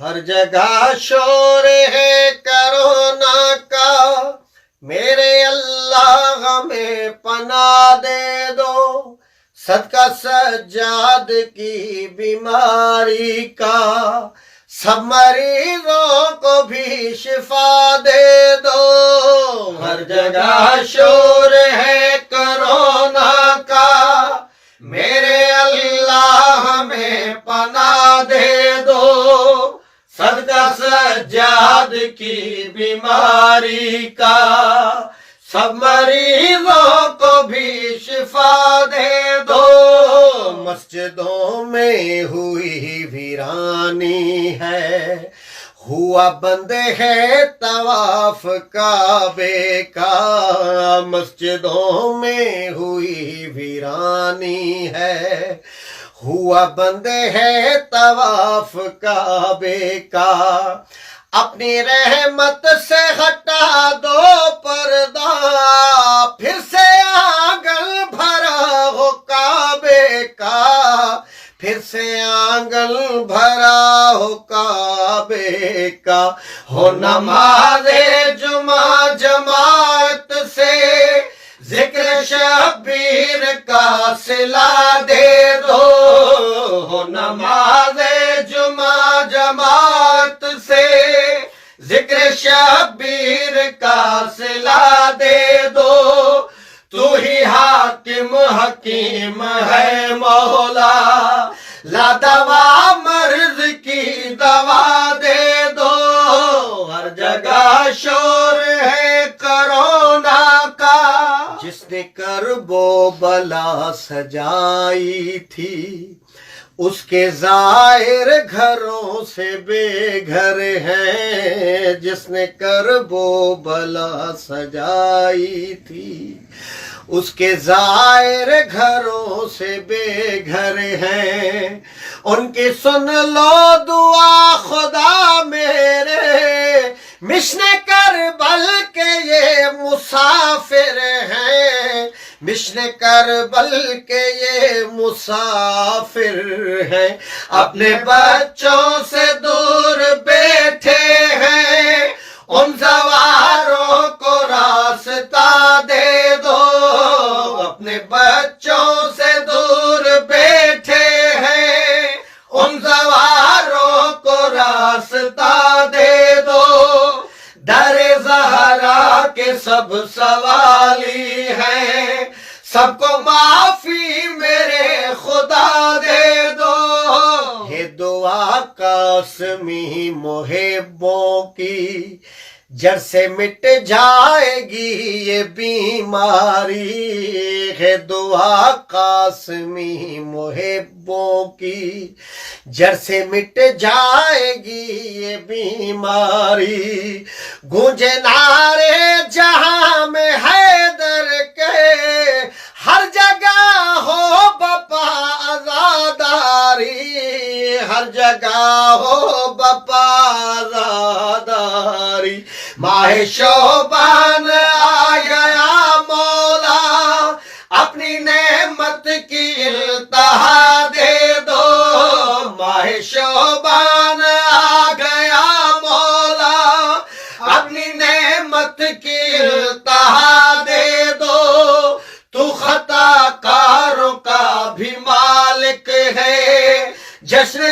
ہر جگہ شور ہے کرونا کا، میرے اللہ ہمیں پناہ دے دو، صدقہ سجاد کی بیماری کا، سب مریضوں کو بھی شفا دے دو۔ ہر جگہ شور ہے کرونا کا، میرے اللہ ہمیں پناہ دے دو، صدقہ سجاد کی بیماری کا، سب مریضوں کو بھی شفا دے دو۔ مسجدوں میں ہوئی ویرانی ہے، ہوا بند ہے طواف کعبے کا، مسجدوں میں ہوئی ویرانی ہے، ہوا بند ہے طواف کعبے کا، اپنی رحمت سے ہٹا دو پردہ، پھر سے آنگن بھرا ہو کعبے کا، پھر سے آنگن بھرا ہو کعبے کا، ہو نماز جمعہ جماعت سے، ذکر شبیر کا صلہ دے دو، ہو نماز جمعہ جماعت سے، ذکر شبیر کا صلہ دے دو، تو ہی حاکم حکیم ہے مولا، لا دوا مرض کی دوا دے دو۔ ہر جگہ شور ہے کرونا کا، جس نے کرب و بلا سجائی تھی، اس کے زائر گھروں سے بے گھر ہیں، جس نے کرب و بلا سجائی تھی، اس کے زائر گھروں سے بے گھر ہیں، ان کی سن لو دعا خدا میرے، مشن کربل کے یہ مسافر ہیں، مشن کربل کے یہ مسافر ہیں، اپنے بچوں سے دور بیٹھے ہیں، ان سواروں کو راستہ دے دو، اپنے بچوں سے دور بیٹھے ہیں، ان سواروں کو راستہ دے دو، در زہرا کے سب سوالی ہیں، سب کو معافی میرے خدا دے دو۔ ہے دعا قاسمی محبوں کی، جڑ سے مٹ جائے گی یہ بیماری، ہے دعا قاسمی محبوں کی، جڑ سے مٹ جائے گی یہ بیماری، گونجے نعرے جہاں میں حیدر کے، ہر جگہ ہو بپا عزاداری، ہر جگہ ہو بپا عزاداری، ماہ شعبان آ گیا مولا، اپنی نعمت کی انتہا دے دو، ماہ شعبان آ گیا مولا، اپنی نعمت کی انتہا دے دو، تو خطا کاروں کا بھی مالک ہے، جشن